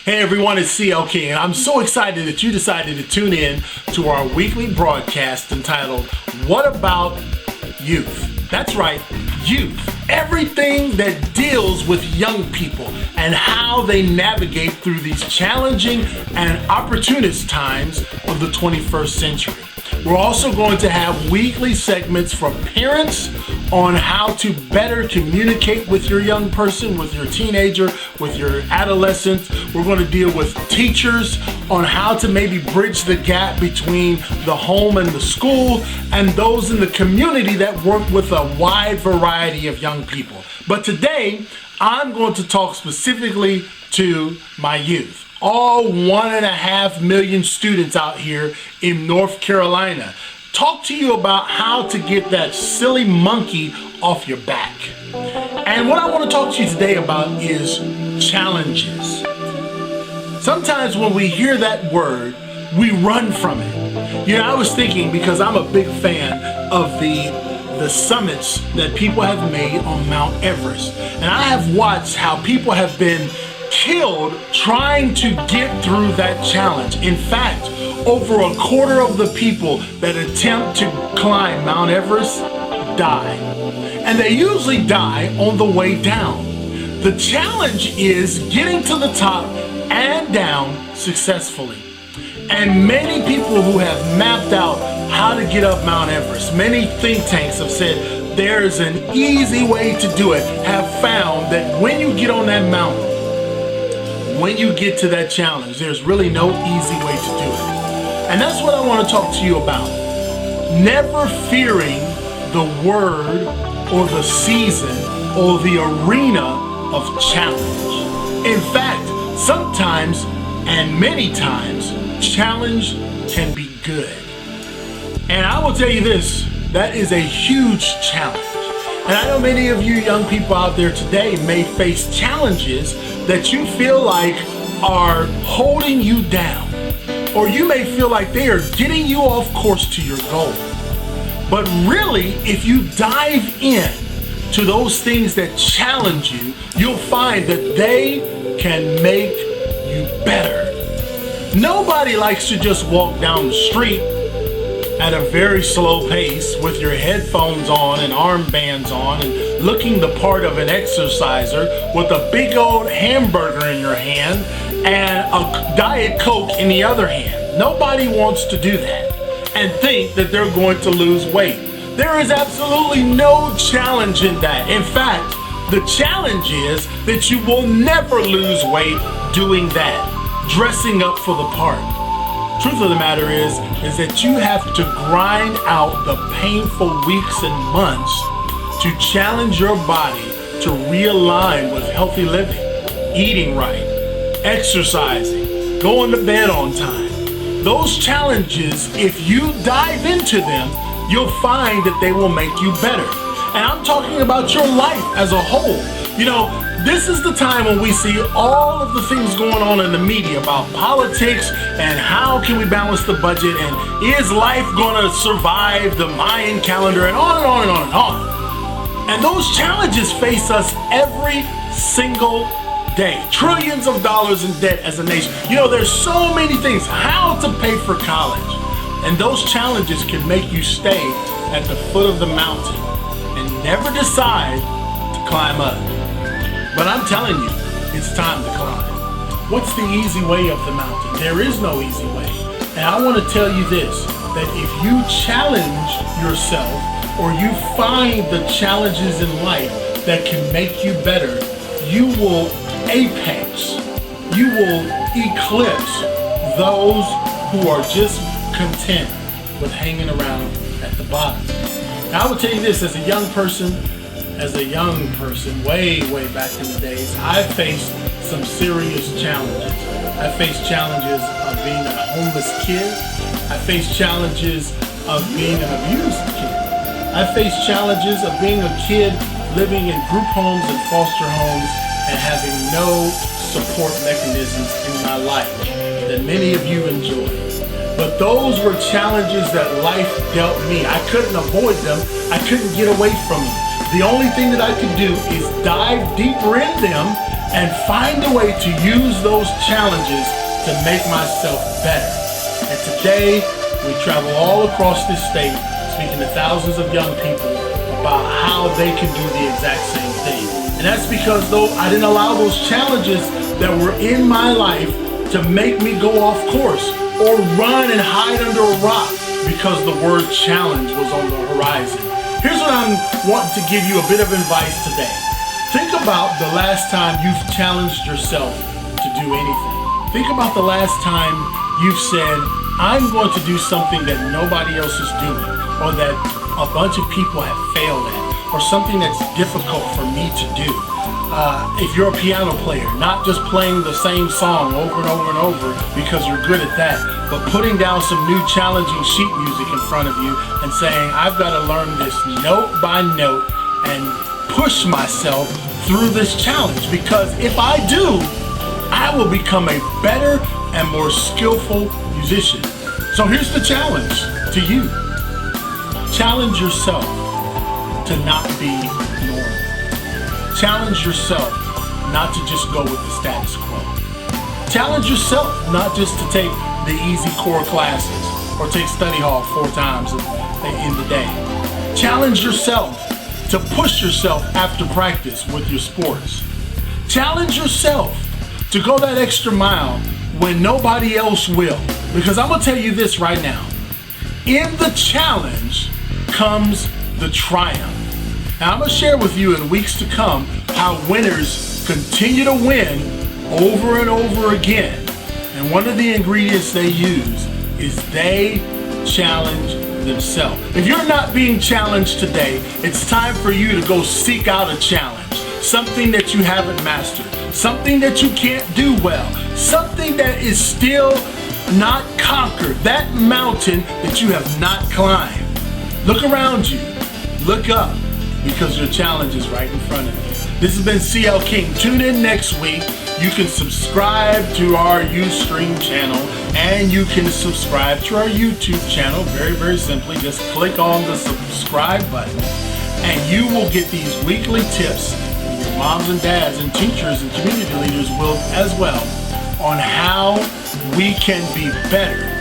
Hey everyone, it's CL King, and I'm so excited that you decided to tune in to our weekly broadcast entitled, What About Youth? That's right, youth. Everything that deals with young people and how they navigate through these challenging and opportunist times of the 21st century. We're also going to have weekly segments for parents on how to better communicate with your young person, with your teenager, with your adolescent. We're going to deal with teachers on how to maybe bridge the gap between the home and the school, and those in the community that work with a wide variety of young people. But today, I'm going to talk specifically to my youth. All 1.5 million students out here in North Carolina. Talk to you about how to get that silly monkey off your back. And what I want to talk to you today about is challenges. Sometimes when we hear that word, we run from it. You know, I was thinking, because I'm a big fan of the summits that people have made on Mount Everest. And I have watched how people have been killed trying to get through that challenge. In fact, over a quarter of the people that attempt to climb Mount Everest die. And they usually die on the way down. The challenge is getting to the top and down successfully. And many people who have mapped out how to get up Mount Everest, many think tanks have said there's an easy way to do it, have found that when you get on that mountain, when you get to that challenge, there's really no easy way to do it. And that's what I want to talk to you about. Never fearing the word or the season or the arena of challenge. In fact, sometimes and many times, challenge can be good. And I will tell you this, that is a huge challenge. And I know many of you young people out there today may face challenges that you feel like are holding you down, or you may feel like they are getting you off course to your goal. But really, if you dive in to those things that challenge you, you'll find that they can make you better. Nobody likes to just walk down the street at a very slow pace with your headphones on and armbands on and looking the part of an exerciser with a big old hamburger in your hand and a Diet Coke in the other hand. Nobody wants to do that and think that they're going to lose weight. There is absolutely no challenge in that. In fact, the challenge is that you will never lose weight doing that, dressing up for the part. Truth of the matter is that you have to grind out the painful weeks and months to challenge your body to realign with healthy living, eating right, exercising, going to bed on time. Those challenges, if you dive into them, you'll find that they will make you better. And I'm talking about your life as a whole. You know, this is the time when we see all of the things going on in the media about politics and how can we balance the budget and is life gonna survive the Mayan calendar and on and on and on and on. And those challenges face us every single day. Trillions of dollars in debt as a nation. You know, there's so many things. How to pay for college. And those challenges can make you stay at the foot of the mountain and never decide to climb up. But I'm telling you, it's time to climb. What's the easy way up the mountain? There is no easy way. And I want to tell you this, that if you challenge yourself or you find the challenges in life that can make you better, you will apex, you will eclipse those who are just content with hanging around at the bottom. Now, I will tell you this, as a young person, way back in the days, I faced some serious challenges. I faced challenges of being a homeless kid. I faced challenges of being an abused kid. I faced challenges of being a kid living in group homes and foster homes and having no support mechanisms in my life that many of you enjoy. But those were challenges that life dealt me. I couldn't avoid them. I couldn't get away from them. The only thing that I could do is dive deeper in them and find a way to use those challenges to make myself better. And today, we travel all across this state, speaking to thousands of young people about how they can do the exact same thing. And that's because though I didn't allow those challenges that were in my life to make me go off course or run and hide under a rock because the word challenge was on the horizon. Here's what I'm wanting to give you a bit of advice today. Think about the last time you've challenged yourself to do anything. Think about the last time you've said, I'm going to do something that nobody else is doing, or that a bunch of people have failed at, or something that's difficult for me to do. If you're a piano player, not just playing the same song over and over and over because you're good at that, but putting down some new challenging sheet music in front of you and saying, I've got to learn this note by note and push myself through this challenge, because if I do, I will become a better and more skillful musician. So here's the challenge to you. Challenge yourself to not be normal. Challenge yourself not to just go with the status quo. Challenge yourself not just to take the easy core classes or take study hall 4 times in the day. Challenge yourself to push yourself after practice with your sports. Challenge yourself to go that extra mile when nobody else will. Because I'm going to tell you this right now. In the challenge comes the triumph. Now I'm going to share with you in weeks to come how winners continue to win over and over again. And one of the ingredients they use is they challenge themselves. If you're not being challenged today, it's time for you to go seek out a challenge. Something that you haven't mastered. Something that you can't do well. Something that is still not conquered. That mountain that you have not climbed. Look around you. Look up, because your challenge is right in front of you. This has been CL King. Tune in next week. You can subscribe to our Ustream channel, and you can subscribe to our YouTube channel. Very, very simply, just click on the subscribe button, and you will get these weekly tips. And your moms and dads and teachers and community leaders will as well, on how we can be better